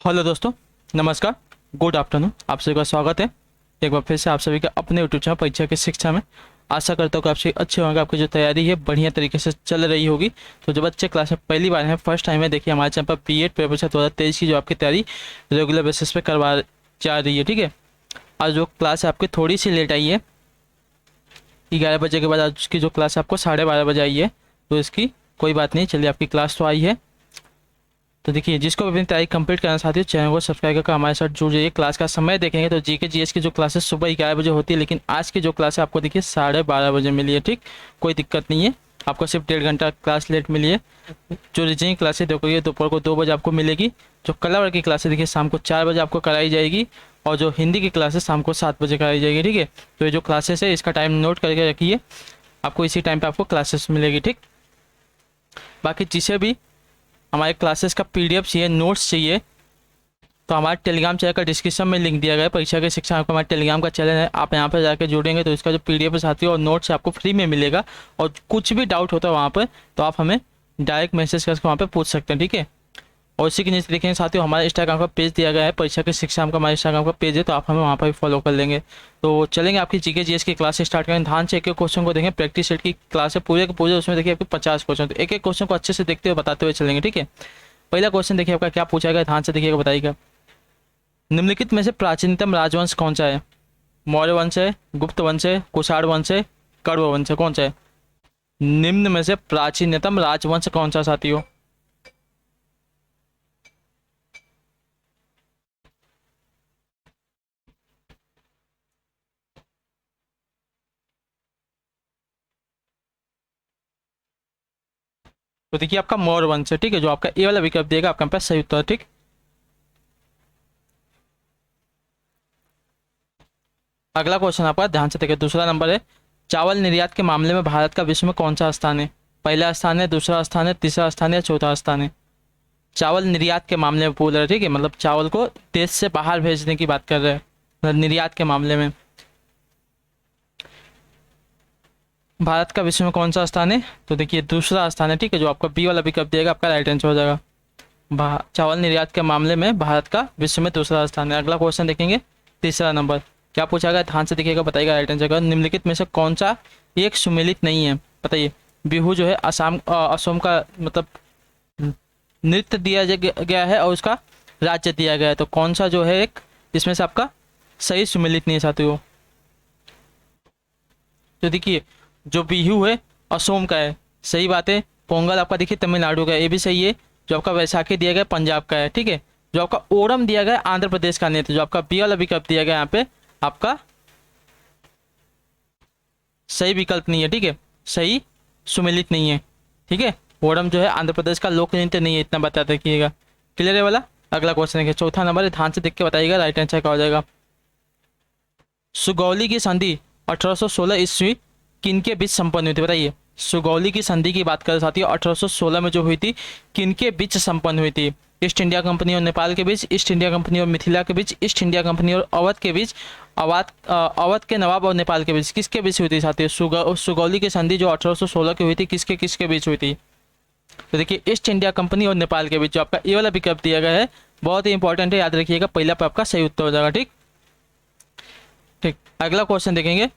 Hello दोस्तों, नमस्कार, good afternoon. आप सभी का स्वागत है एक बार फिर से आप सभी का अपने यूट्यूब चैनल परीक्षा की शिक्षा में। आशा करता हूँ कि आप सभी अच्छे होंगे, आपकी जो तैयारी है बढ़िया तरीके से चल रही होगी। तो जो बच्चे क्लास में पहली बार हैं, फर्स्ट टाइम है, देखिए हमारे चैनल पर बीएड प्रिपरेशन 2023 की जो आपकी तैयारी रेगुलर बेसिस पे करवा जा रही है। ठीक है, आज जो क्लास है आपकी थोड़ी सी लेट आई है, 11 बजे के बाद आज की जो क्लास है आपको 12:30 बजे आई है। तो इसकी कोई बात नहीं, चलिए आपकी क्लास तो आई है। तो देखिए, जिसको भी अपनी तैयारी कंप्लीट करना चाहती हो चैनल को सब्सक्राइब करके हमारे साथ जुड़ जाइए। क्लास का समय देखेंगे तो जीके जीएस की जो क्लासेस सुबह 11 बजे होती है, लेकिन आज की जो क्लास है आपको देखिए 12:30 बजे मिली है। ठीक, कोई दिक्कत नहीं है, आपको सिर्फ 1.5 घंटा क्लास लेट मिली है। जो रीजनिंग क्लासेस देखोगे दोपहर को 2 बजे आपको मिलेगी। जो कला वर्ग की क्लासेस देखिए शाम को 4 बजे आपको कराई जाएगी, और जो हिंदी की क्लासेस शाम को 7 बजे कराई जाएगी। ठीक है, तो ये जो क्लासेस है इसका टाइम नोट करके रखिए, आपको इसी टाइम पर आपको क्लासेस मिलेगी। ठीक, बाकी जिसे भी हमारे क्लासेस का पीडीएफ चाहिए, नोट्स चाहिए, तो हमारे टेलीग्राम चैनल का डिस्क्रिप्शन में लिंक दिया गया है। परीक्षा की शिक्षा आपको हमारे टेलीग्राम का चैनल है, आप यहाँ पर जाकर जुड़ेंगे तो इसका जो पीडीएफ है साथियों और नोट्स आपको फ्री में मिलेगा। और कुछ भी डाउट होता है वहाँ पर तो आप हमें डायरेक्ट मैसेज करके वहाँ पर पूछ सकते हैं। ठीक है, और इसी के नीचे देखेंगे साथियों हमारे इंस्टाग्राम का पेज दिया गया है, परीक्षा की शिक्षा हमका हमारे इंस्टाग्राम का पेज है, तो आप हमें वहाँ पर भी फॉलो कर लेंगे। तो चलेंगे आपकी जीके जीएस की क्लास स्टार्ट करें। ध्यान से एक एक क्वेश्चन को देखें, प्रैक्टिस सेट की क्लास है पूरे के पूरे, उसमें देखिए आपके 50 क्वेश्चन, तो एक एक क्वेश्चन को अच्छे से देखते हुए बताते हुए चलेंगे। ठीक है, पहला क्वेश्चन देखिए आपका क्या पूछा गया, ध्यान से देखिएगा, बताइएगा। निम्नलिखित में से प्राचीनतम राजवंश कौन सा है? मौर्य वंश है, गुप्त वंश है, कुषाण वंश है, कण्व वंश है, कौन सा है? निम्न में से प्राचीनतम राजवंश कौन सा साथियों? तो देखिए आपका मौर्य वंश है। ठीक है, जो आपका ए वाला विकल्प देगा आपका पास सही उत्तर है। ठीक, अगला क्वेश्चन आपका ध्यान से देखिए, दूसरा नंबर है, चावल निर्यात के मामले में भारत का विश्व में कौन सा स्थान है? पहला स्थान है, दूसरा स्थान है, तीसरा स्थान है, चौथा स्थान है? चावल निर्यात के मामले में पूछ रहे हैं। ठीक है, मतलब चावल को देश से बाहर भेजने की बात कर रहे हैं, मतलब निर्यात के मामले में भारत का विश्व में कौन सा स्थान है? तो देखिए दूसरा स्थान है। ठीक है, जो आपका बी वाला विकल्प देगा आपका राइट आंसर हो जाएगा। चावल निर्यात के मामले में भारत का विश्व में दूसरा स्थान है। अगला क्वेश्चन देखेंगे, तीसरा नंबर क्या पूछा गया, ध्यान से देखिएगा, बताइएगा राइट आंसर का। निम्नलिखित में से कौन सा एक सुमेलित नहीं है? बताइए। बिहू जो है असम का मतलब नृत्य दिया गया है और उसका राज्य दिया गया है, तो कौन सा जो है एक इसमें से आपका सही सुमेलित नहीं है साथियों? तो देखिए जो बिहू है असोम का है, सही बात है। पोंगल आपका देखिए तमिलनाडु का है, ये भी सही है। जो आपका वैसाखी दिया गया पंजाब का है। ठीक है, जो आपका ओणम दिया गया आंध्र प्रदेश का नृत्य, जो आपका बी वाला विकल्प दिया गया यहाँ पे आपका सही विकल्प नहीं है। ठीक है, सही सुमेलित नहीं है। ठीक है, ओणम जो है आंध्र प्रदेश का लोक नृत्य नहीं है, इतना बता रखिएगा। क्लियर है वाला। अगला क्वेश्चन है चौथा नंबर है, ध्यान से देख के बताइएगा राइट आंसर क्या हो जाएगा। सुगौली की संधि 1816 ईस्वी किनके बीच संपन्न हुई थी? बताइए। सुगौली की संधि की बात करें साथियों, 1816 में जो हुई थी, किनके बीच संपन्न हुई थी? ईस्ट इंडिया कंपनी और नेपाल के बीच, ईस्ट इंडिया कंपनी और मिथिला के बीच, ईस्ट इंडिया कंपनी और अवध के बीच, अवध के नवाब और नेपाल के बीच, किसके बीच हुई थी साथियों? सुगौली की संधि जो 1816 की हुई थी, किसके किसके बीच हुई थी? तो देखिए ईस्ट इंडिया कंपनी और नेपाल के बीच, जो आपका ये वाला विकल्प दिया गया है बहुत ही इंपॉर्टेंट है, याद रखिएगा, पहला पर आपका सही उत्तर हो जाएगा। ठीक ठीक, अगला क्वेश्चन देखेंगे,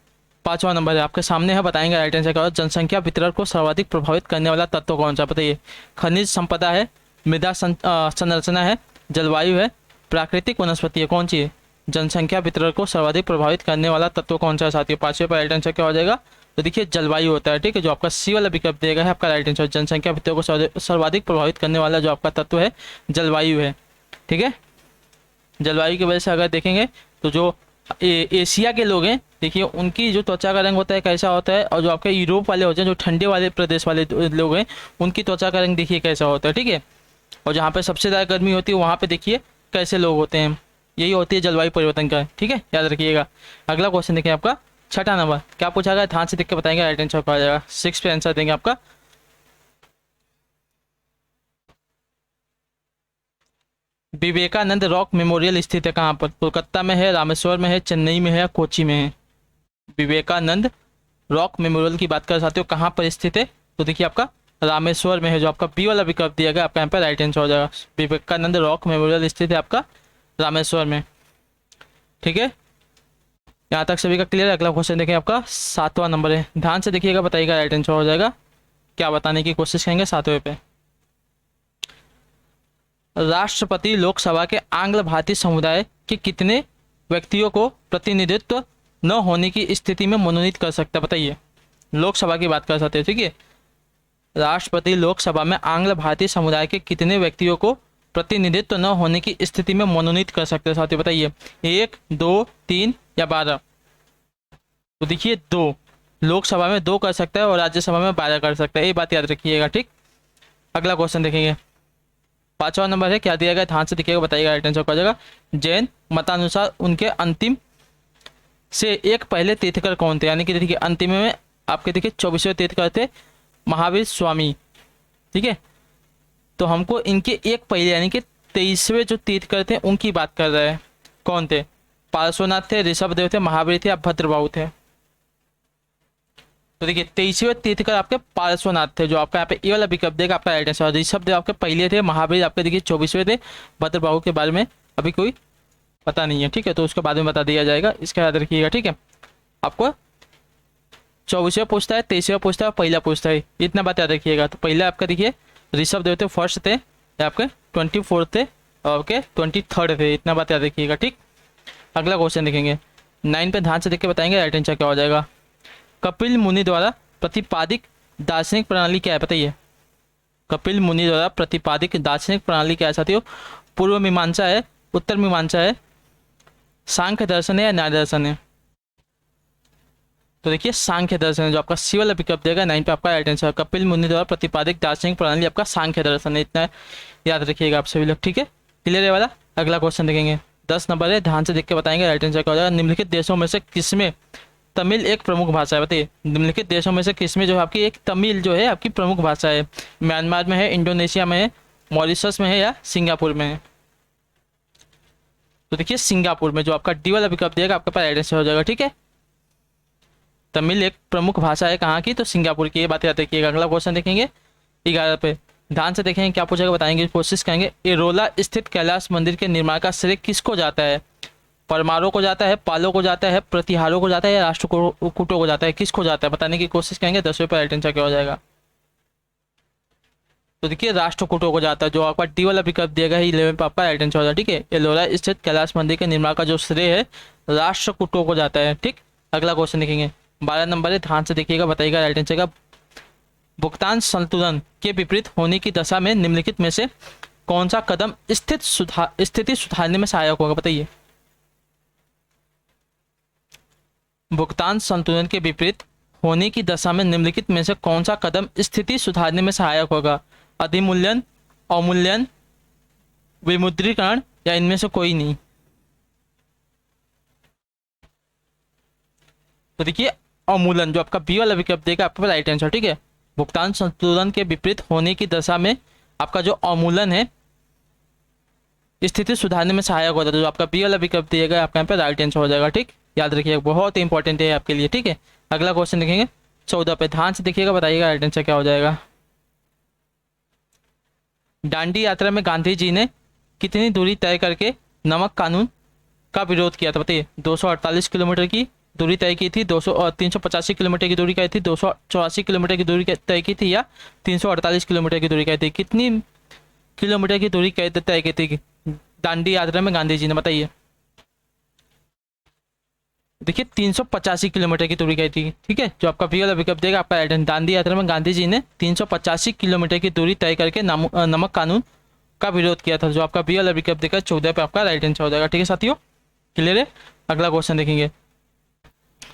पांचवा नंबर है आपके सामने है, बताएंगे राइट आंसर क्या? जनसंख्या वितरण को सर्वाधिक प्रभावित करने वाला तत्व कौन सा? बताइए। खनिज संपदा है, मृदा संरचना है, जलवायु है, प्राकृतिक वनस्पति है, कौन सी है? जनसंख्या वितरण को सर्वाधिक प्रभावित करने वाला तत्व कौन सा है साथियों? पांचवें पर राइट आंसर क्या हो जाएगा? तो देखिए जलवायु होता है। ठीक है, जो आपका सी वाला विकल्प देगा है आपका राइट आंसर। जनसंख्या वितरण को सर्वाधिक प्रभावित करने वाला जो आपका तत्व है जलवायु है। ठीक है, जलवायु की वजह से अगर देखेंगे तो जो एशिया के लोग हैं देखिए उनकी जो त्वचा का रंग होता है कैसा होता है, और जो आपके यूरोप वाले होते हैं जो ठंडे वाले प्रदेश वाले लोग हैं उनकी त्वचा का रंग देखिए कैसा होता है। ठीक है, और जहाँ पे सबसे ज़्यादा गर्मी होती है वहाँ पे देखिए कैसे लोग होते हैं, यही होती है जलवायु परिवर्तन का। ठीक है, याद रखिएगा। अगला क्वेश्चन देखिए आपका छठा नंबर क्या पूछा गया, ध्यान से देख के बताएंगे राइट आंसर क्या आ जाएगा। 6 पे आंसर देंगे आपका। विवेकानंद रॉक मेमोरियल स्थित है कहाँ पर? कोलकाता में है, रामेश्वर में है, चेन्नई में है, कोची में है? विवेकानंद रॉक मेमोरियल की बात कर साथियों कहाँ पर स्थित है? तो देखिए आपका रामेश्वर में है, जो आपका बी वाला विकल्प दिया गया आपका यहाँ पे राइट आंसर हो जाएगा। विवेकानंद रॉक मेमोरियल स्थित है आपका रामेश्वर में। ठीक है, यहाँ तक सभी का क्लियर है। अगला क्वेश्चन देखिए, आपका 7वां नंबर है, ध्यान से देखिएगा, बताइएगा राइट आंसर हो जाएगा। क्या बताने की कोशिश करेंगे 7वें पे। राष्ट्रपति लोकसभा के आंग्ल भारतीय समुदाय के कितने व्यक्तियों को प्रतिनिधित्व न होने की स्थिति में मनोनीत कर सकता है, बताइए। लोकसभा की बात कर सकते हैं, ठीक है। राष्ट्रपति लोकसभा में आंग्ल भारतीय समुदाय के कितने व्यक्तियों को प्रतिनिधित्व न होने की स्थिति में मनोनीत कर सकते हैं साथियों, बताइए। 1, 2, 3 या 12। तो देखिए 2, लोकसभा में 2 कर सकता है और राज्यसभा में 12 कर सकता है, ये बात याद रखिएगा, ठीक। अगला क्वेश्चन देखेंगे, 5वां नंबर है, क्या दिया गया ध्यान से देखिएगा, बताइएगा राइट आंसर हो जाएगा। जैन मतानुसार उनके अंतिम से एक पहले तीर्थकर कौन थे, यानी कि देखिए अंतिम में आपके देखिए 24वें तीर्थकर थे महावीर स्वामी, ठीक है। तो हमको इनके एक पहले यानी कि 23वें जो तीर्थकर थे उनकी बात कर रहे हैं, कौन थे। पार्श्वनाथ थे, ऋषभदेव थे, महावीर थे या भद्रबाहु थे। तो देखिए 23वें तीर्थकर आपके पार्श्वनाथ थे, जो आपका यहाँ पे ए वाला विकल्प देगा आपका राइट आंसर। ऋषभदेव आपके पहले थे, महावीर आपके देखिए 24वें थे, भद्रबाहु के बारे में अभी कोई पता नहीं है, ठीक है, तो उसके बाद में बता दिया जाएगा, इसका याद रखिएगा, ठीक है। आपको 24वें पूछता है, 23वें पूछता है, पहला पूछता है, इतना बात याद रखिएगा। तो पहले आपका देखिए ऋषभदेव थे, फर्स्ट थे, आपके 24 थे और आपके 23 थे, इतना बात याद रखिएगा, ठीक। अगला क्वेश्चन देखेंगे 9 पे, ध्यान से देख के बताएंगे राइट आंसर क्या हो जाएगा। कपिल मुनि द्वारा प्रतिपादित दार्शनिक प्रणाली क्या है, बताइए। कपिल मुनि द्वारा प्रतिपादित दार्शनिक प्रणाली क्या है साथियों। पूर्व मीमांसा है, उत्तर मीमांसा है, सांख्य दर्शन है या न्याय दर्शन है। तो देखिए सांख्य दर्शन है, जो आपका सी वाला विकल्प देगा 9 पे आपका राइट आंसर। कपिल मुनि द्वारा प्रतिपादित दार्शनिक प्रणाली आपका सांख्य दर्शन है, इतना याद रखिएगा आप सभी लोग, ठीक है। क्लियर है वाला। अगला क्वेश्चन देखेंगे 10 नंबर है, ध्यान से देख के बताएंगे राइट आंसर क्या हो जाएगा। निम्नलिखित देशों में से किसमें तमिल एक प्रमुख भाषा है, बताइए। निम्नलिखित देशों में से किसमें जो है आपकी एक तमिल जो है आपकी प्रमुख भाषा है। म्यांमार में है, इंडोनेशिया में है, मॉरिशस में है या सिंगापुर में है। तो देखिए सिंगापुर में, जो आपका डी वाला विकल्प दिएगा आपके पास राइट आंसर हो जाएगा, ठीक है। तमिल एक प्रमुख भाषा है कहाँ की, तो सिंगापुर की, ये बात याद रखिएगा। अगला क्वेश्चन देखेंगे 11 पे, ध्यान से देखेंगे क्या पूछेगा, बताएंगे, कोशिश करेंगे। एरोला स्थित कैलाश मंदिर के निर्माण का श्रेय किसको जाता है। परमारों को जाता है, पालों को जाता है, प्रतिहारों को जाता है या राष्ट्रकूटों को जाता है, किसको जाता है, बताने की कोशिश करेंगे। 10वें पर राइट आंसर क्या हो जाएगा। तो देखिए राष्ट्रकूटों को जाता है, जो आपका डी वाला विकल्प दिएगा 11 पे आपका राइट आंसर हो जाएगा, ठीक है। एलोरा स्थित कैलाश मंदिर के निर्माण का जो श्रेय है राष्ट्रकूटों को जाता है, ठीक। अगला क्वेश्चन देखेंगे 12 नंबर है, ध्यान से देखिएगा, बताइएगा राइट आंसर का। भुगतान संतुलन के विपरीत होने की दशा में निम्नलिखित में से कौन सा कदम स्थिति सुधारने में सहायक होगा, बताइए। भुगतान संतुलन के विपरीत होने की दशा में निम्नलिखित में से कौन सा कदम स्थिति सुधारने में सहायक होगा। अधिमूल्यन, अवमूल्यन, विमुद्रीकरण या इनमें से कोई नहीं। तो देखिए अवमूलन, जो आपका बी वाला विकल्प देगा आपके पास राइट आंसर, ठीक है। भुगतान संतुलन के विपरीत होने की दशा में आपका जो अवमूलन है स्थिति सुधारने में सहायक होता है, तो जो आपका बी वाला विकल्प दिएगा आपका यहाँ पे राइट आंसर हो जाएगा, ठीक। याद रखिएगा, बहुत इंपॉर्टेंट है आपके लिए, ठीक है। अगला क्वेश्चन देखेंगे 14 पे, ध्यान से देखिएगा, बताइएगा राइट आंसर क्या हो जाएगा। दांडी यात्रा में गांधी जी ने कितनी दूरी तय करके नमक कानून का विरोध किया था, बताइए। 248 किलोमीटर की दूरी तय की थी, 385 किलोमीटर की दूरी तय थी, 284 किलोमीटर की दूरी तय की थी या 348 किलोमीटर की दूरी तय थी। कितनी किलोमीटर की दूरी तय की थी दांडी यात्रा में गांधी जी ने, बताइए। देखिए 385 किलोमीटर की दूरी गई थी, ठीक है। जो आपका बी वाला विकल्प देगा आपका राइट आंसर। दांडी यात्रा में गांधी जी ने 385 किलोमीटर की दूरी तय करके नमक कानून का विरोध किया था, जो आपका बी वाला विकल्प देगा 14 पे आपका राइट आंसर हो जाएगा, ठीक है साथियों। क्लियर है। अगला क्वेश्चन देखेंगे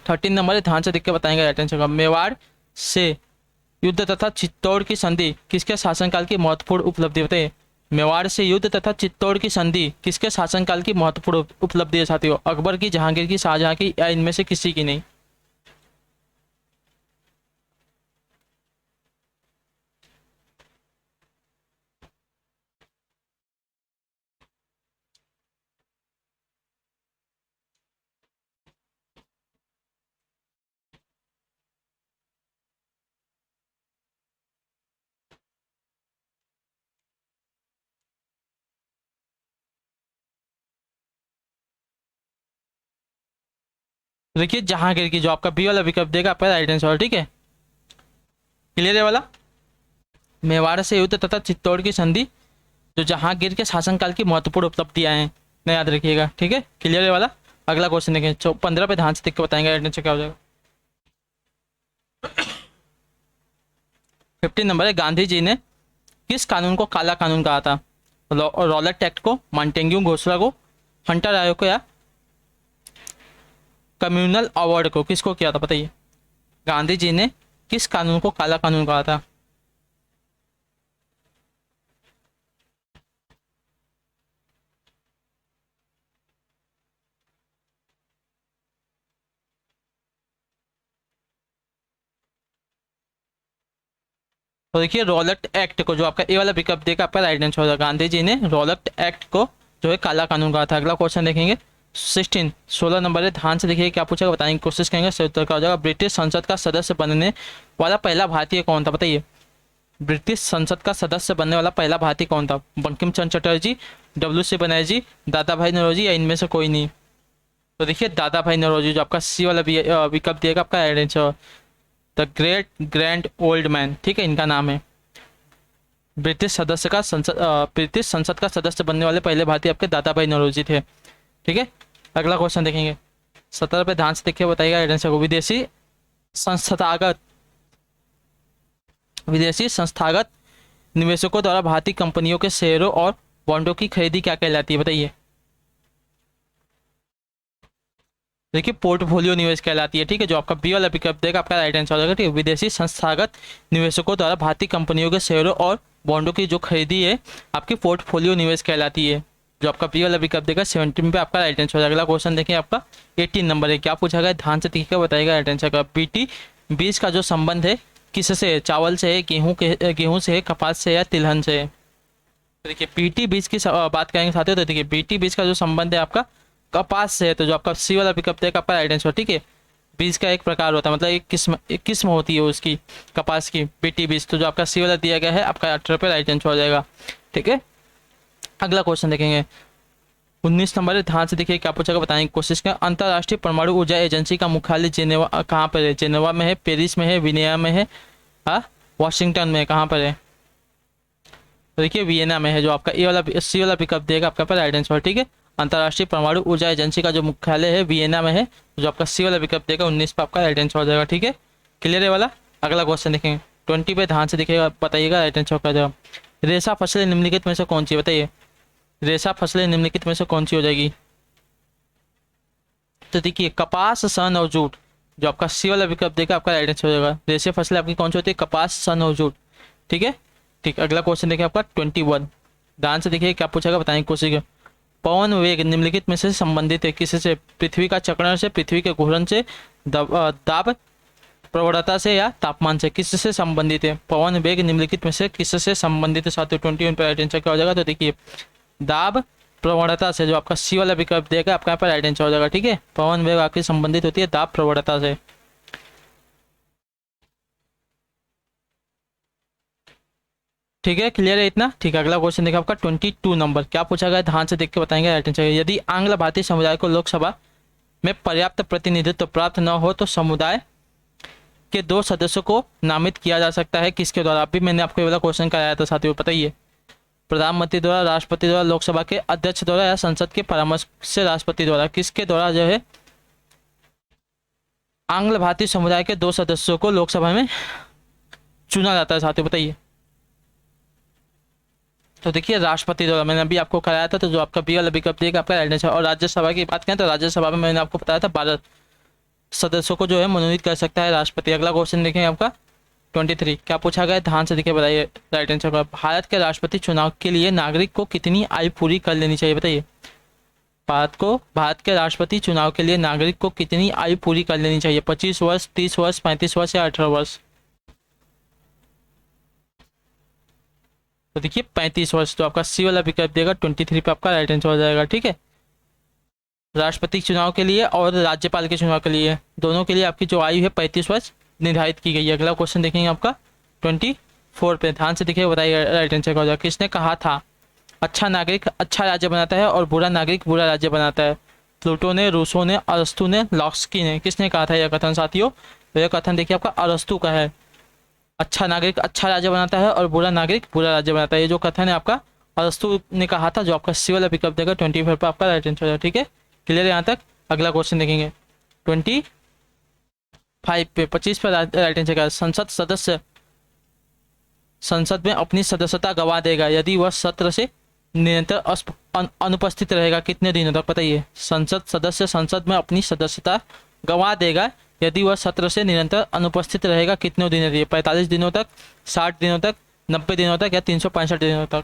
13 नंबर है, ध्यान से देख के बताएंगे राइट आंसर का। मेवाड़ से युद्ध तथा चित्तौड़ की संधि किसके शासनकाल की महत्वपूर्ण उपलब्धि, बताइए। मेवाड़ से युद्ध तथा चित्तौड़ की संधि किसके शासनकाल की महत्वपूर्ण उपलब्धि है साथियों। अकबर की, जहांगीर की, शाहजहां की या इनमें से किसी की नहीं। तो देखिए जहांगीर की, जो आपका बी वाला विकल्प देगा आपका राइट आंसर, ठीक है। क्लियर है वाला। मेवाड़ से युद्ध तथा चित्तौड़ की संधि जो जहांगीर के शासनकाल की महत्वपूर्ण उपलब्धियां हैं, न याद रखिएगा, ठीक है। क्लियर है वाला। अगला क्वेश्चन देखें, 15 पे ध्यान से देख के बताएंगे राइट आंसर क्या हो जाएगा। 15 नंबर है, गांधी जी ने किस कानून को काला कानून कहा था? रॉलेट एक्ट को, मॉन्टेग्यू घोषणा को, हंटर आयोग को, या कम्युनल अवार्ड को? किसको किया था बताइए। गांधी जी ने किस कानून को काला कानून कहा था? तो देखिए रॉलेट एक्ट को, जो आपका ए वाला विकल्प देगा आपका राइट आंसर होगा। गांधी जी ने रॉलेट एक्ट को जो है काला कानून कहा था। अगला क्वेश्चन देखेंगे 16 नंबर है, ध्यान से देखिए क्या पूछेगा, बताने की कोशिश करेंगे। सही उत्तर क्या हो जाएगा। ब्रिटिश संसद का सदस्य बनने वाला पहला भारतीय कौन था बताइए। ब्रिटिश संसद का सदस्य बनने वाला पहला भारतीय कौन था? बंकिम चंद्र चटर्जी, डब्ल्यू.सी. बनर्जी, दादा भाई नौरोजी, या इनमें से कोई नहीं? तो देखिए दादा भाई नौरोजी, जो आपका सी वाला विकल्प दिएगा आपका right answer. The great grand old man, ठीक है, इनका नाम है। ब्रिटिश संसद का सदस्य बनने वाले पहले भारतीय आपके दादा भाई नौरोजी थे, ठीक है। अगला क्वेश्चन देखेंगे 17 पे ध्यान से देखिए, बताइएगा राइट आंसर को। संस्थागत विदेशी संस्थागत निवेशकों द्वारा भारतीय कंपनियों के शेयरों और बॉन्डों की खरीदी क्या कहलाती है बताइए। देखिए पोर्टफोलियो निवेश कहलाती है, ठीक है, जो आपका बी वाला विकल्प देगा आपका राइट आंसर हो जाएगा, ठीक है। विदेशी संस्थागत निवेशकों द्वारा भारतीय कंपनियों के शेयरों और बॉन्डों की जो खरीदी है आपकी पोर्टफोलियो निवेश कहलाती है, जो आपका बी वाला विकल्प देगा 17 पे आपका राइट आंसर हो जाएगा। अगला क्वेश्चन देखिए आपका 18 नंबर है, क्या पूछा गया, ध्यान से देखिएगा, बताइएगा राइट आंसर का। बीटी बीज का जो संबंध है किससे है? चावल से है, गेहूं से है, कपास से, या तिलहन से है? तो देखिए बीटी बीज की बात करेंगे साथियों, तो देखिए बीटी बीज का जो संबंध है आपका कपास से है, तो जो आपका सी वाला विकल्प देगा आपका राइट आंसर, ठीक है। बीज का एक प्रकार होता है, मतलब एक किस्म होती है उसकी, कपास की, बीटी बीज, तो जो आपका सी वाला दिया गया है आपका 18 पे राइट आंसर हो जाएगा, ठीक है। अगला क्वेश्चन देखेंगे 19 नंबर है, ध्यान से देखिए क्या पूछेगा, बताने की कोशिश करें। अंतर्राष्ट्रीय परमाणु ऊर्जा एजेंसी का मुख्यालय जेनेवा कहाँ पर है? जेनेवा में है, पेरिस में है, वियना में है, वाशिंगटन में, कहाँ पर है? तो देखिए वियना में है, जो आपका ए वाला सी वाला विकल्प देगा आपका पर राइट आंसर, ठीक है। अंतर्राष्ट्रीय परमाणु ऊर्जा एजेंसी का जो मुख्यालय है वियना में है, जो आपका सी वाला विकल्प देगा 19 पे आपका राइट आंसर हो जाएगा, ठीक है। क्लियर है वाला। अगला क्वेश्चन देखेंगे 20 पे, ध्यान से देखिएगा, बताइएगा राइट आंसर क्या हो जाएगा। रेशा फसलें निम्नलिखित में से कौन सी, बताइए। रेशा फसलें निम्नलिखित में से कौन सी हो जाएगी? तो देखिए कपास, सन और जूट, जो आपका सी वाला विकल्प देगा आपका राइट आंसर हो जाएगा। रेशे फसलें आपकी कौन सी होती है? कपास, सन और जूट, ठीक है। ठीक, अगला क्वेश्चन देखिए आपका 21, ध्यान से देखिए क्या पूछेगा, बताने की कोशिश करें। पवन वेग निम्नलिखित में से संबंधित है किससे? पृथ्वी का चक्रण से, पृथ्वी के घूर्णन से, दाब प्रवणता से, या तापमान से? किससे संबंधित है पवन वेग? निम्नलिखित में से किससे संबंधित है साथियों? 21 पर राइट आंसर क्या हो जाएगा? तो देखिए दाब प्रवणता से, जो आपका सी वाला विकल्प देगा आपका यहाँ पर राइट आंसर हो जाएगा, ठीक है। पवन वेग आपकी संबंधित होती है दाब प्रवणता से, ठीक है। क्लियर है इतना? ठीक है। अगला क्वेश्चन देखा आपका 22 नंबर, क्या पूछा गया, ध्यान से देख के बताएंगे राइट आंसर। यदि आंग्ल भारतीय समुदाय को लोकसभा में पर्याप्त प्रतिनिधित्व प्राप्त न हो तो समुदाय के 2 सदस्यों को नामित किया जा सकता है किसके द्वारा? अभी मैंने आपको ये वाला क्वेश्चन कराया था साथियों, बताइए। प्रधानमंत्री द्वारा, राष्ट्रपति द्वारा, लोकसभा के अध्यक्ष द्वारा, या संसद के परामर्श से राष्ट्रपति द्वारा? किसके द्वारा जो है आंग्ल भारतीय समुदाय के 2 सदस्यों को लोकसभा में चुना जाता है साथियों, बताइए। तो देखिए राष्ट्रपति द्वारा, मैंने अभी आपको कराया था, तो जो आपका बी वाला विकल्प देगा आपका राइट आंसर। और राज्यसभा की बात करें तो राज्यसभा में मैंने आपको बताया था 12 सदस्यों को जो है मनोनीत कर सकता है राष्ट्रपति। अगला क्वेश्चन देखेंगे आपका 23, क्या पूछा गया, ध्यान से देखिए, बताइए राइट आंसर का। भारत के राष्ट्रपति चुनाव के लिए नागरिक को कितनी आयु पूरी कर लेनी चाहिए, बताइए। भारत के राष्ट्रपति चुनाव के लिए नागरिक को कितनी आयु पूरी कर लेनी चाहिए? 25 वर्ष, 30 वर्ष, 35 वर्ष, या 18 वर्ष? तो देखिए 35 वर्ष, तो आपका सी वाला विकल्प देगा 23 पे आपका राइट आंसर हो जाएगा, ठीक है। राष्ट्रपति चुनाव के लिए और राज्यपाल के चुनाव के लिए, दोनों के लिए आपकी जो आयु है 35 वर्ष निर्धारित की गई है। अगला क्वेश्चन देखेंगे आपका 24 पे, ध्यान से देखिए, बताइए राइट आंसर क्या हो जाएगा। किसने कहा था अच्छा नागरिक अच्छा राज्य बनाता है और बुरा नागरिक बुरा राज्य बनाता है? प्लूटो ने, रूसो ने, अरस्तु ने, लॉक्स्की ने, किसने कहा था यह कथन साथियों? तो यह कथन देखिए आपका अरस्तु का है। अच्छा नागरिक अच्छा राज्य बनाता है और बुरा नागरिक बुरा राज्य बनाता है, ये जो कथन है आपका अरस्तु ने कहा था, जो आपका सी वाला विकल्प देगा 25 पर आपका राइट आंसर हो जाएगा। ठीक है, क्लियर है यहाँ तक? अगला क्वेश्चन देखेंगे 25 पे, 25 पर राइट आंसर का संसद सदस्य संसद में अपनी सदस्यता गंवा देगा यदि वह सत्र से निरंतर अनुपस्थित रहेगा कितने दिनों तक? बताइए। संसद सदस्य संसद में अपनी सदस्यता गंवा देगा यदि वह सत्र से निरंतर अनुपस्थित रहेगा कितने दिनों तक? 45 दिनों तक, 60 दिनों तक, 90 दिनों तक या 365 दिनों तक?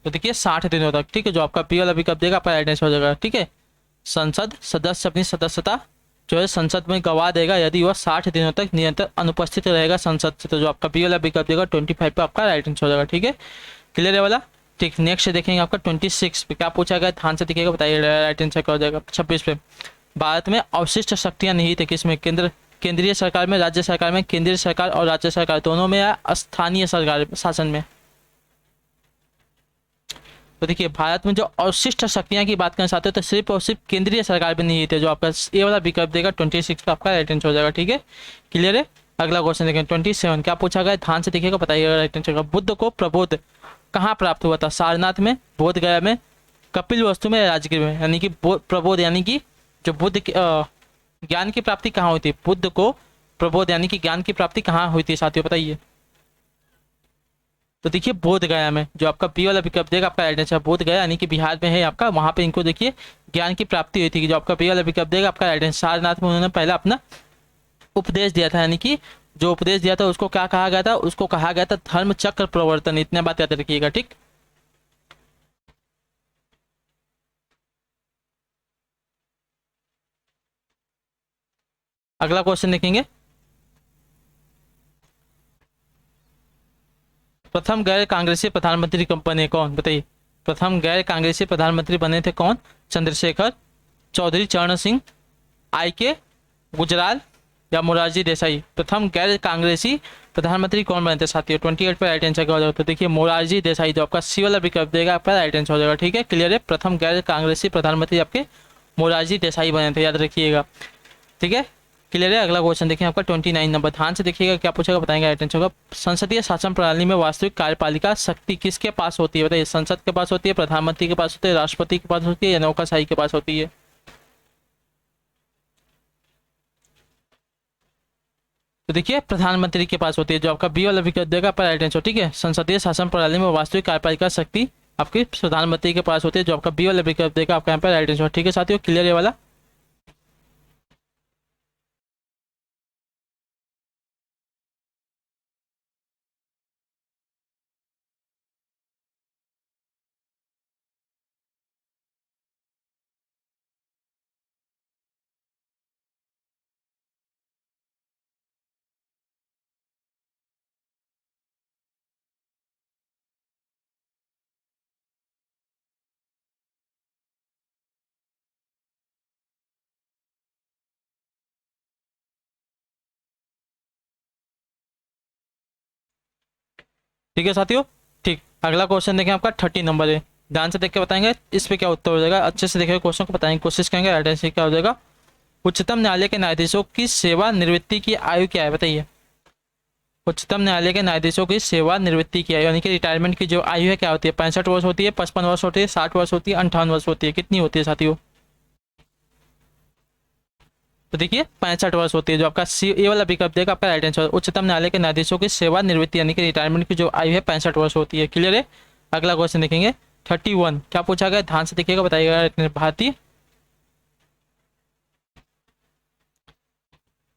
तो देखिए 60 दिनों तक। ठीक है, जो आपका पी वाला विकल्प देगा आपका राइट आंसर हो जाएगा। ठीक है, संसद सदस्य अपनी सदस्यता जो है संसद में गंवा देगा यदि वह 60 दिनों तक निरंतर अनुपस्थित रहेगा संसद से, तो जो आपका पी वाला विकल्प देगा 25 पे आपका राइट आंसर हो जाएगा। ठीक है, क्लियर है वाला? ठीक, नेक्स्ट देखेंगे आपका 26 पे क्या पूछा गया, ध्यान से दिखेगा, बताइए राइट आंसर क्या हो जाएगा। 26 पे भारत में अवशिष्ट शक्तियां निहित है किसमें? केंद्रीय सरकार में, राज्य सरकार में, केंद्रीय सरकार और राज्य सरकार दोनों में या स्थानीय सरकार शासन में? तो देखिए भारत में जो अवशिष्ट शक्तियां की बात करना चाहते हो तो सिर्फ और सिर्फ केंद्रीय सरकार में निहित है, जो आपका ये वाला विकल्प देगा 26 का आपका राइट आंसर हो जाएगा। ठीक है, क्लियर है? अगला क्वेश्चन देखें 27 क्या पूछा गया, ध्यान से देखिएगा, बताइएगा राइट आंसर का। बुद्ध को प्रबोध कहाँ प्राप्त हुआ था? सारनाथ में, बोध गया में, कपिल वस्तु में, राजगीर में? यानी कि प्रबोध यानी कि जो बुद्ध ज्ञान की प्राप्ति कहाँ हुई थी? बुद्ध को प्रबोध यानी कि ज्ञान की प्राप्ति कहाँ हुई थी साथियों, बताइए। तो देखिए बोध गया में, जो आपका बी वाला विकल्प देगा आपका राइट आंसर बोध गया यानी कि बिहार में है आपका, वहां पे इनको देखिए ज्ञान की प्राप्ति हुई थी, जो आपका बी वाला विकल्प देगा आपका राइट आंसर। सारनाथ में उन्होंने पहला अपना उपदेश दिया था, यानी कि जो उपदेश दिया था उसको क्या कहा गया था? उसको कहा गया था धर्म चक्र प्रवर्तन। इतने बात याद रखिएगा। ठीक, अगला क्वेश्चन देखेंगे। प्रथम गैर कांग्रेसी प्रधानमंत्री बने कौन? बताइए। प्रथम गैर कांग्रेसी प्रधानमंत्री बने थे कौन? चंद्रशेखर, चौधरी चरण सिंह, आई के गुजराल या मोरारजी देसाई? प्रथम गैर कांग्रेसी प्रधानमंत्री कौन बने थे साथियों? 28 पर राइट आंसर क्या हो जाएगा? तो देखिए मोरारजी देसाई, जो आपका सी वाला विकल्प देगा आपका राइट आंसर हो जाएगा। ठीक है, क्लियर है? प्रथम गैर कांग्रेसी प्रधानमंत्री आपके मोरारजी देसाई बने थे, याद रखिएगा। ठीक है, क्लियर है? अगला क्वेश्चन देखें आपका 29 नंबर, ध्यान से देखिएगा क्या पूछेगा, बताएंगे राइट आंसर होगा। संसदीय शासन प्रणाली में वास्तविक कार्यपालिका शक्ति किसके पास होती है? बताइए। संसद के पास होती है, प्रधानमंत्री के पास होती है, राष्ट्रपति के पास होती है या नौकरशाही के पास होती है? तो देखिए प्रधानमंत्री के पास होती है, जो आपका बी वाला विकल्प देगा आपका राइट आंसर। ठीक है, संसदीय शासन प्रणाली में वास्तविक कार्यपालिका शक्ति आपकी प्रधानमंत्री के पास होती है, जो आपका बी वाला विकल्प देगा आपका यहाँ पर राइट आंसर। ठीक है साथियों, क्लियर है वाला? ठीक है साथियों, ठीक, अगला क्वेश्चन देखें आपका 30 नंबर है, ध्यान से देख के बताएंगे इस पे क्या उत्तर हो जाएगा। अच्छे से देखेंगे क्वेश्चन को, बताएंगे कोशिश करेंगे राइट आंसर क्या हो जाएगा। उच्चतम न्यायालय के न्यायाधीशों की सेवानिवृत्ति की आयु क्या है? बताइए। उच्चतम न्यायालय के न्यायाधीशों की सेवानिवृत्ति की आयु यानी कि रिटायरमेंट की जो आयु है क्या होती है? 65 वर्ष होती है, 55 वर्ष होती है, 60 वर्ष होती है, 58 वर्ष होती है? कितनी होती है साथियों? तो देखिए 65 वर्ष होती है, जो आपका सी ए वाला विकल्प देगा आपका राइट आंसर। उच्चतम न्यायालय के न्यायाधीशों की सेवानिवृत्ति यानी कि रिटायरमेंट की जो आयु है 65 वर्ष होती है। क्लियर है? अगला क्वेश्चन देखेंगे 31 क्या पूछा गया, ध्यान से देखिएगा, बताइएगा। भारतीय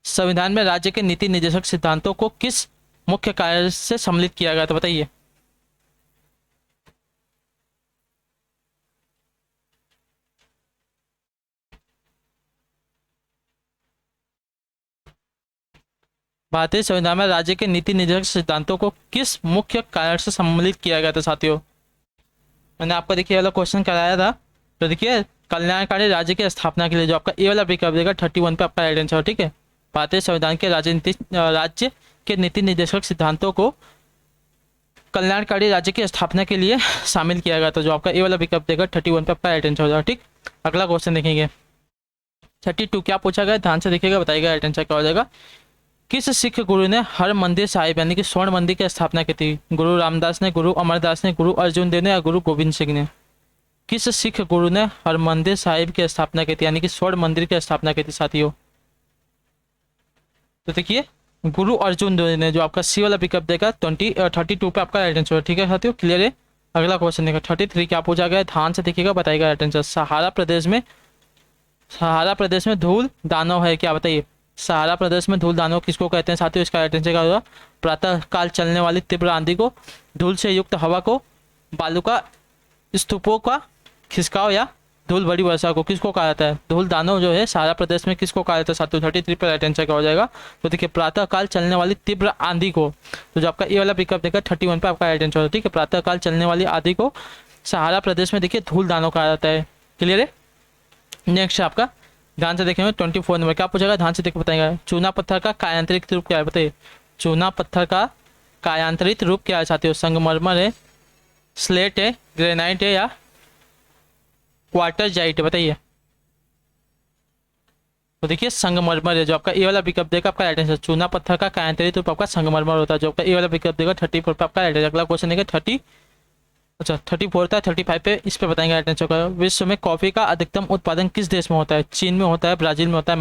संविधान में राज्य के नीति निर्देशक सिद्धांतों को किस मुख्य कार्य से सम्मिलित किया गया था? बताइए। भारतीय संविधान में राज्य के नीति निर्देशक सिद्धांतों को किस मुख्य कारण से सम्मिलित किया गया था साथियों? मैंने आपको देखिए वाला क्वेश्चन कराया था, तो देखिए कल्याणकारी राज्य की स्थापना के लिए, जो आपका ए वाला विकल्प देगा 31 पे आपका राइट आंसर। ठीक है, भारतीय संविधान के राज्य के नीति निर्देशक सिद्धांतों को कल्याणकारी राज्य की स्थापना के लिए शामिल किया गया था। जो आपका ए वाला विकल्प देगा 31 पे आपका राइट आंसर हो जाएगा। ठीक, अगला क्वेश्चन देखेंगे 32 क्या पूछा गया, ध्यान से देखिएगा, बताइएगा राइट आंसर क्या हो जाएगा। किस सिख गुरु ने हर मंदिर साहिब यानी कि स्वर्ण मंदिर की स्थापना की थी? गुरु रामदास ने, गुरु अमरदास ने, गुरु अर्जुन देव ने या गुरु गोविंद सिंह ने? किस सिख गुरु ने हर मंदिर साहिब की स्थापना की थी यानी कि स्वर्ण मंदिर की स्थापना की थी साथियों? तो देखिए गुरु अर्जुन देव ने। जो आपका सी वाला पिकअप देगा 32 पे आपका राइट आंसर। ठीक है साथियों, क्लियर है। अगला क्वेश्चन देखा 33 क्या पूछा गया, ध्यान से देखिएगा, बताइएगा राइट आंसर। सहारा प्रदेश में धूल दानव है, क्या बताइए? सहारा प्रदेश में धूल दानव किसको कहते हैं साथियों? इसका राइट आंसर क्या होगा? प्रातः काल चलने वाली तीव्र आंधी को, धूल से युक्त हवा को, बालू का स्तूपों का खिसकाव या धूल भरी वर्षा को किसको कहा जाता है? धूल दानव जो है सहारा प्रदेश में किसको कहा जाता है साथियों? 33 पर राइट आंसर क्या हो जाएगा? तो देखिए प्रातः काल चलने वाली तीव्र आंधी को। तो जो आपका ये वाला पिकअप देखा 31 पे आपका राइट आंसर होगा। ठीक है, प्रातः काल चलने वाली आंधी को सहारा प्रदेश में देखिए धूल दानव कहा जाता है। क्लियर है। नेक्स्ट आपका ध्यान से देखेंगे 24 नंबर क्या पूछेगा, ध्यान से देख बताएगा। चूना पत्थर का कायांतरित रूप क्या है बताइए? चूना पत्थर का कायांतरित रूप क्या है साथियों? संगमरमर है, स्लेट है, ग्रेनाइट है या क्वार्टरजाइट है, बताइए। तो देखिए संगमरमर है। जो आपका ए वाला विकल्प देगा आपका राइट आंसर। चूना पत्थर का कायांतरित रूप आपका संगमरमर होता है। जो आपका ए वाला विकल्प देगा 34 पे आपका राइट आंसर। अगला क्वेश्चन देगा 34 था, 35 पे इस पे बताएंगे राइट आंसर का। विश्व में कॉफी का अधिकतम उत्पादन किस देश में होता है? चीन में होता है, ब्राजील में होता है,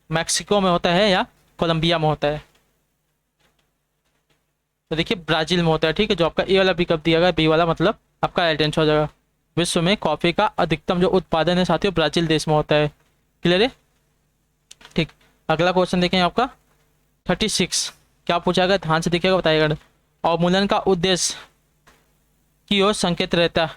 मैक्सिको में होता है या कोलंबिया में होता है? तो देखिए ब्राजील में होता है। ठीक है, जो आपका ए वाला विकल्प दिया गया बी वाला मतलब आपका राइट आंसर हो जाएगा। विश्व में कॉफी का अधिकतम जो उत्पादन है साथियों ब्राजील देश में होता है। क्लियर है। ठीक, अगला क्वेश्चन देखें आपका 36 क्या पूछा गया, ध्यान से देखिएगा, बताइएगा। अवमूलन का उद्देश्य की ओर संकेत रहता है,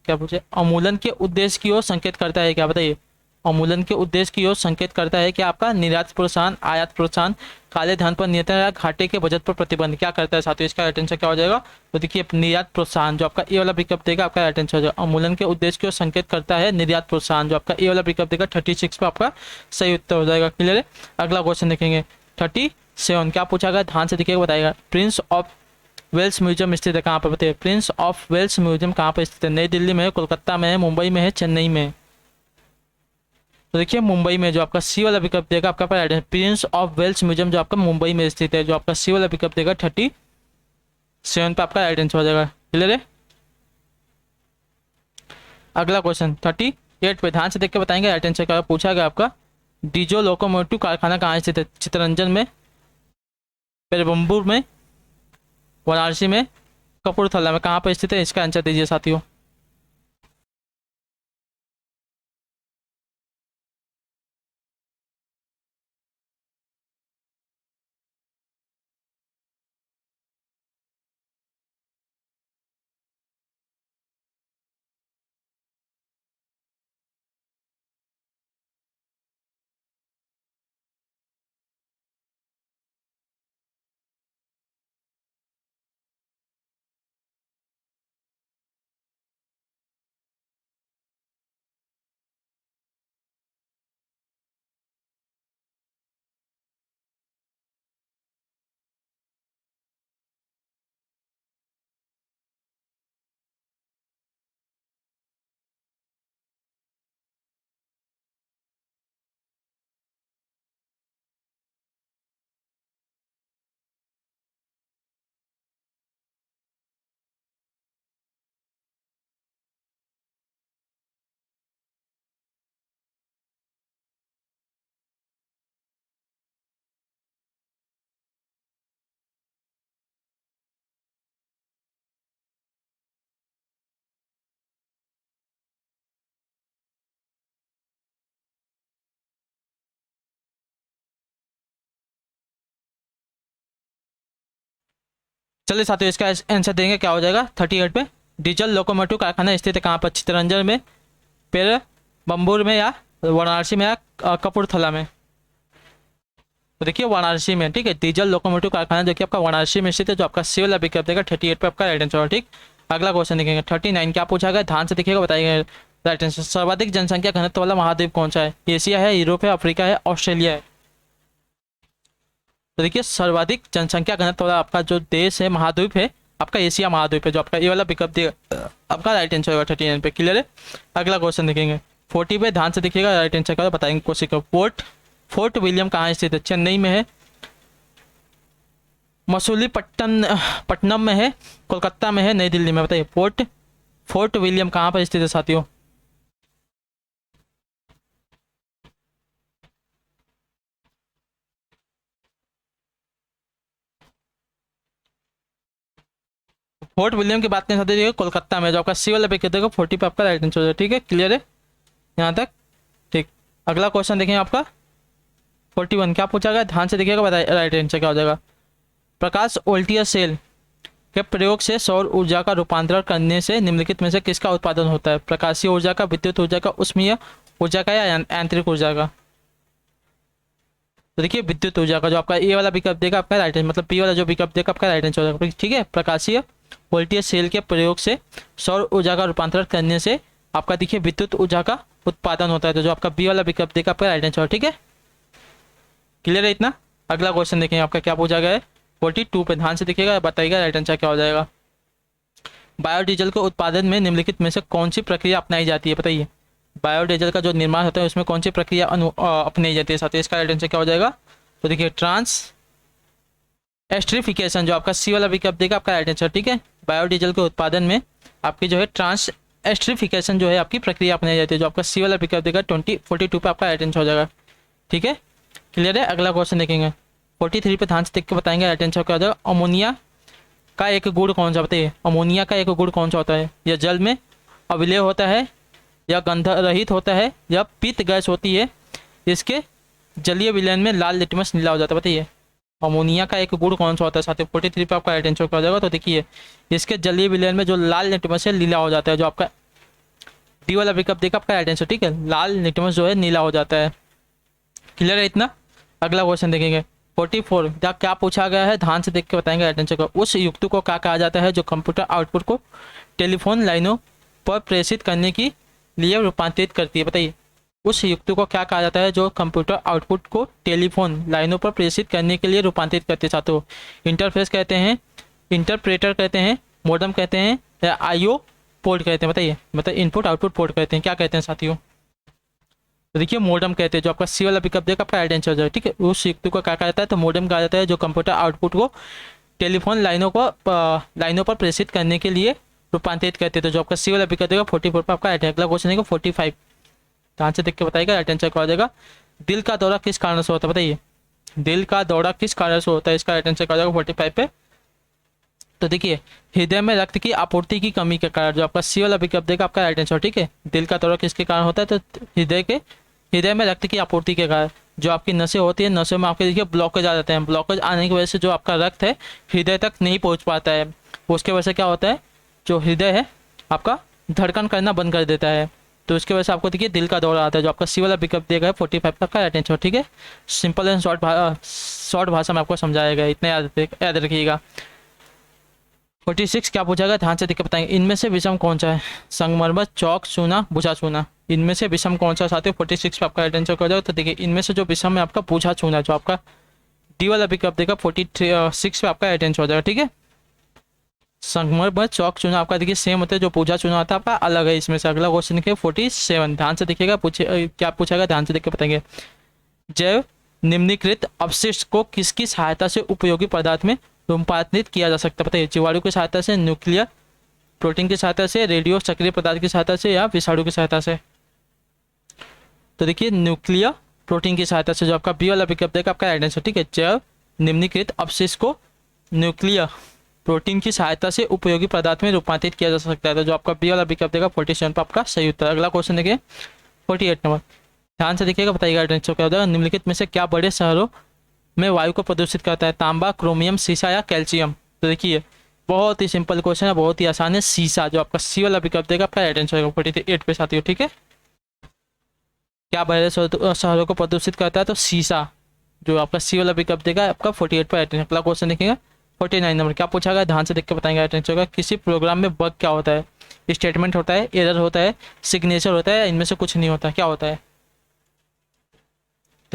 क्या पूछे? अवमूलन के उद्देश्य की ओर संकेत करता है, क्या बताइए? अवमूलन के उद्देश्य की ओर संकेत करता है कि आपका निर्यात प्रोत्साहन, आयात प्रोत्साहन, काले धन पर नियंत्रण या घाटे के बजट पर प्रतिबंध क्या करता है साथियों? इसका राइट आंसर क्या हो जाएगा? तो देखिए निर्यात प्रोत्साहन। जो आपका ए वाला विकल्प देगा आपका राइट आंसर हो जाएगा। अवमूलन के उद्देश्य की ओर संकेत करता है निर्यात प्रोत्साहन। जो आपका ए वाला विकल्प देगा 36 पे आपका सही उत्तर हो जाएगा। क्लियर है। अगला क्वेश्चन देखेंगे 37 क्या पूछा गया, ध्यान से देखिएगा, बताएगा। प्रिंस ऑफ वेल्स म्यूजियम स्थित है कहाँ पर बताइए? प्रिंस ऑफ वेल्स म्यूजियम कहाँ पर स्थित है? नई दिल्ली में है, कोलकाता में है, मुंबई में है, चेन्नई में? तो देखिए मुंबई में। जो आपका सी वाला विकल्प देगा आपका right answer. Prince of Wales museum जो आपका मुंबई में स्थित है। जो आपका सी वाला विकल्प देगा 37 पे आपका राइट आंसर हो जाएगा। क्लियर है। अगला क्वेश्चन 38 पे ध्यान से देख के बताएंगे राइट आंसर क्या पूछा गया आपका। डीजो लोकोमोटिव कारखाना कहाँ स्थित है? चित्तरंजन में, पेरम्बूर में, वाराणसी में, कपूरथला में, कहाँ पर स्थित है? इसका आंसर दीजिए साथियों। चलिए साथियों इसका आंसर देंगे क्या हो जाएगा 38 पे। डीजल लोकोमोटिव कारखाना स्थित है कहाँ पर? चित्तरंजन में, पेरम्बूर में या वाराणसी में या कपूरथला में? तो देखिए वाराणसी में। ठीक है, डीजल लोकोमोटिव कारखाना जो कि आपका वाराणसी में स्थित है। जो आपका सी वाला विकल्प देगा 38 पे आपका राइट आंसर होगा। ठीक, अगला क्वेश्चन देखेंगे 39 क्या पूछा गया, ध्यान से देखिएगा, बताइएगा राइट आंसर। सर्वाधिक जनसंख्या घनत्व वाला महाद्वीप कौन सा है? एशिया है, यूरोप है, अफ्रीका है, ऑस्ट्रेलिया है? तो देखिए सर्वाधिक जनसंख्या घनत्व वाला आपका जो देश है, महाद्वीप है, आपका एशिया महाद्वीप है, जो आपका ये वाला विकल्प देगा आपका राइट आंसर होगा 39 पे। क्लियर है। अगला क्वेश्चन देखेंगे 40 पे, ध्यान से देखिएगा, राइट आंसर का बताएंगे क्वेश्चन का। फोर्ट विलियम कहाँ स्थित है? चेन्नई में है, पट्टनम में है, कोलकाता में है, नई दिल्ली में? बताइए फोर्ट विलियम कहाँ पर स्थित है साथियों? फोर्ट विलियम की बात नहीं साथियों, देखिए कोलकाता में, जो आपका सी वाला विकेट देगा 40 पे आपका राइट आंसर है। ठीक है, क्लियर है यहाँ तक? ठीक। अगला क्वेश्चन देखेंगे आपका 41, क्या पूछा गया? ध्यान से देखिएगा, बताइए राइट आंसर क्या हो जाएगा। प्रकाश वोल्टीय सेल के प्रयोग से सौर ऊर्जा का रूपांतरण करने से निम्नलिखित में से किसका उत्पादन होता है? प्रकाशीय ऊर्जा का, विद्युत ऊर्जा का, उष्मीय ऊर्जा का, या यांत्रिक ऊर्जा का? तो देखिए विद्युत ऊर्जा का, जो आपका ए वाला विकल्प देगा आपका राइट आंसर, मतलब पी वाला जो विकल्प देगा आपका राइट आंसर हो जाएगा। ठीक है, प्रकाशीय वोल्टीय सेल के प्रयोग से सौर ऊर्जा का रूपांतरण करने से आपका देखिए विद्युत ऊर्जा का उत्पादन होता है, तो जो आपका बी वाला विकल्प देगा आपका राइट आंसर। ठीक है, क्लियर है इतना? अगला क्वेश्चन देखेंगे आपका क्या पूछा गया है 42 पे, ध्यान से देखिएगा, बताइएगा राइट आंसर क्या हो जाएगा। बायोडीजल के उत्पादन में निम्नलिखित में से कौन सी प्रक्रिया अपनाई जाती है? बताइए, बायोडीजल का जो निर्माण होता है उसमें कौन सी प्रक्रिया अपनाई जाती है साथियों? इसका राइट आंसर क्या हो जाएगा? तो देखिए ट्रांस एस्ट्रिफिकेशन, जो आपका सी वाला विकल्प देगा आपका राइट आंसर। ठीक है, बायोडीजल के उत्पादन में आपकी जो है ट्रांस एस्ट्रिफिकेशन जो है आपकी प्रक्रिया अपनाई जाती है, जो आपका सी वाला विकल्प देगा 42 पे आपका राइट आंसर हो जाएगा। ठीक है, क्लियर है? अगला क्वेश्चन देखेंगे 43 पे, ध्यान से देख के बताएंगे राइट आंसर क्या हो जाएगा। अमोनिया का एक गुण कौन सा? बताइए, अमोनिया का एक गुण कौन सा होता है? या जल में अविलेय होता है, या गंध रहित होता है, या पीत गैस होती है, इसके जलीय विलयन में लाल लिटमस नीला हो जाता है? बताइए, अमोनिया का एक गुण कौन सा होता है साथियों? 43 पे आपका राइट आंसर क्या हो जाएगा। तो देखिए इसके जलीय विलयन में जो लाल लिटमस है नीला हो जाता है, जो आपका डी वाला विकल्प देखा आपका राइट आंसर। ठीक है, लाल लिटमस जो है नीला हो जाता है। क्लियर है इतना? अगला क्वेश्चन देखेंगे 44, क्या पूछा गया है? ध्यान से देख के बताएंगे राइट आंसर को। उस युक्ति को क्या कहा जाता है जो कंप्यूटर आउटपुट को टेलीफोन लाइनों पर प्रेषित करने के लिए रूपांतरित करती है? बताइए, उस युक्ति को क्या कहा जाता है जो कंप्यूटर आउटपुट को टेलीफोन लाइनों पर प्रेषित करने के लिए रूपांतरित करते? साथियों, इंटरफेस कहते हैं, इंटरप्रेटर कहते हैं, मॉडेम कहते हैं, या आईओ पोर्ट कहते हैं? बताइए, मतलब इनपुट आउटपुट पोर्ट कहते हैं, क्या कहते हैं साथियों? तो देखिए मॉडेम कहते हैं, जो आपका सी वाला पिकअप देगा आपका राइट आंसर हो जाएगा। ठीक है, उस युक्ति को क्या कहा जाता है? तो मॉडेम कहा जाता है, जो कंप्यूटर आउटपुट को टेलीफोन लाइनों पर प्रेषित करने के लिए रूपांतरित करते हैं। तो जो आपका सी वाला पिकअप देगा 44 पर आपका राइट है। अगला क्वेश्चन है 45, ध्यान से देख के बताइएगा राइट आंसर क्या हो जाएगा। दिल का दौरा किस कारण से होता है? बताइए, दिल का दौरा किस कारण से होता है? इसका राइट आंसर क्या हो जाएगा 45 पे। तो देखिए हृदय में रक्त की आपूर्ति की कमी के कारण, जो आपका सी वाला विकल्प देगा आपका राइट आंसर। ठीक है, दिल का दौरा किसके कारण होता है? तो हृदय में रक्त की आपूर्ति के कारण, जो आपकी नसें होती है, नसों में आपके देखिए ब्लॉकेज आ जाते हैं। ब्लॉकेज आने की वजह से जो आपका रक्त है हृदय तक नहीं पहुंच पाता है, उसके वजह से क्या होता है, जो हृदय है आपका धड़कन करना बंद कर देता है। तो उसकी वजह से आपको देखिए दिल का दौरा आता है, जो आपका सी वाला विकल्प देगा 45 का राइट आंसर। ठीक है, सिंपल एंड शॉर्ट भाषा में आपको समझाया गया, इतना याद रखिएगा। 46 क्या पूछा गया? ध्यान से देख के बताएंगे। इनमें से विषम कौन सा है? संगमरमर, चौक, चूना, बुझा चूना। इनमें से विषम कौन सा साथियों? 46 पे आपका राइट आंसर हो जाएगा। तो देखिए इनमें से जो विषम है आपका बुझा चूना, जो आपका डी वाला विकल्प देगा 46 पे आपका राइट आंसर हो जाएगा। ठीक है, संगमरमर, चौक, चूना आपका देखिए सेम होता है, जो पूजा चुना आता है आपका अलग है इसमें से। अगला क्वेश्चन देखिए 47, ध्यान से देखिएगा, क्या पूछा गया? ध्यान से देख के बताएंगे। जैव निम्नलिखित अपशिष्ट को किसकी सहायता से उपयोगी पदार्थ में रूपांतरित किया जा सकता है? बताइए, जीवाणु की सहायता से, न्यूक्लियर प्रोटीन की सहायता से, रेडियो सक्रिय पदार्थ की सहायता से, या विषाणु की सहायता से? तो देखिए न्यूक्लियर प्रोटीन की सहायता से, जो आपका बी वाला विकल्प देगा आपका राइट आंसर। ठीक है, जैव निम्नलिखित अपशिष्ट को न्यूक्लियर प्रोटीन की सहायता से उपयोगी पदार्थ में रूपांतरित किया जा सकता है। तो जो आपका बी वाला विकल्प देगा 47 पर आपका सही उत्तर। अगला क्वेश्चन देखिए 48 नंबर, ध्यान से देखिएगा, बताइएगा आंसर क्या हो जाएगा। निम्नलिखित में से क्या बड़े शहरों में वायु को प्रदूषित करता है? तांबा, क्रोमियम, सीसा, या कैल्शियम? तो देखिए बहुत ही सिंपल क्वेश्चन है, बहुत ही आसान है। सीसा, जो आपका सी वाला विकल्प देगा आपका राइट आंसर होगा 48 पे साथियों। ठीक है, क्या बड़े शहरों को प्रदूषित करता है? तो सीसा, जो आपका सी वाला विकल्प देगा आपका 48 पर राइट आंसर। अगला क्वेश्चन देखिएगा 49 नंबर, क्या पूछा गया? ध्यान से देख के बताएंगे राइट आंसर होगा। किसी प्रोग्राम में बग क्या होता है? स्टेटमेंट होता है, एरर होता है, सिग्नेचर होता है, इनमें से कुछ नहीं होता, क्या होता है?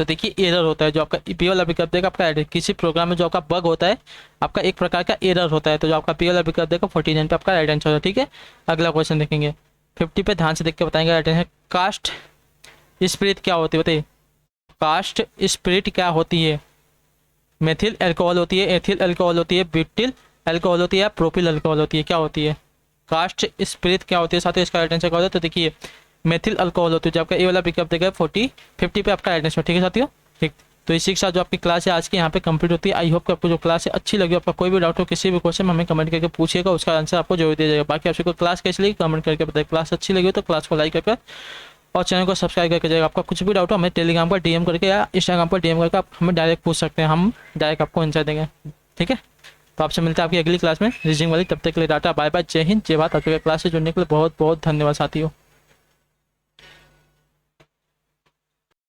तो देखिए एरर होता है, जो आपका पी वाला विकल्प देगा आपका किसी प्रोग्राम में जो आपका बग होता है, आपका एक प्रकार का एरर होता है, तो जो आपका पी वाला विकल्प देगा 49 पे आपका राइट आंसर होगा। ठीक है, अगला क्वेश्चन देखेंगे 50 पे, ध्यान से देख के बताएंगे राइट आंसर। कास्ट स्पिरिट क्या होती है बताइए, कास्ट स्पिरिट क्या होती है? मेथिल अल्कोहल होती है, एथिल अल्कोहल होती है, ब्यूटिल अल्कोहल होती है, प्रोपिल अल्कोहल होती है, क्या होती है? कास्ट स्पिरिट क्या होती है साथियों, इसका राइट आंसर क्या होता है? तो देखिए मेथिल अल्कोहल होती है, जो आपका ए वाला विकल्प देगा 50 पे आपका राइट आंसर। ठीक है साथियों, ठीक। तो इसी के साथ जो आपकी क्लास है आज की यहाँ पे कंप्लीट होती है। आई होप कि आपको जो क्लास है अच्छी लगी। आपका कोई भी डाउट हो, किसी भी क्वेश्चन में हमें कमेंट करके पूछिएगा, उसका आंसर आपको जरूर दिया जाएगा। बाकी आपको क्लास कैसी लगी कमेंट करके बताइए। क्लास अच्छी लगी हो तो क्लास को लाइक करके और चैनल को सब्सक्राइब करके जाएगा। आपका कुछ भी डाउट हो हमें टेलीग्राम पर डीएम करके या इंस्टाग्राम पर डीएम करके आप हमें डायरेक्ट पूछ सकते हैं, हम डायरेक्ट आपको आंसर देंगे। ठीक है, तो आपसे मिलते हैं आपकी अगली क्लास में रीजनिंग वाली। तब तक के लिए टाटा बाय बाय, जय हिंद जय भारत। आपके क्लास से जुड़ने के लिए बहुत बहुत धन्यवाद साथियों।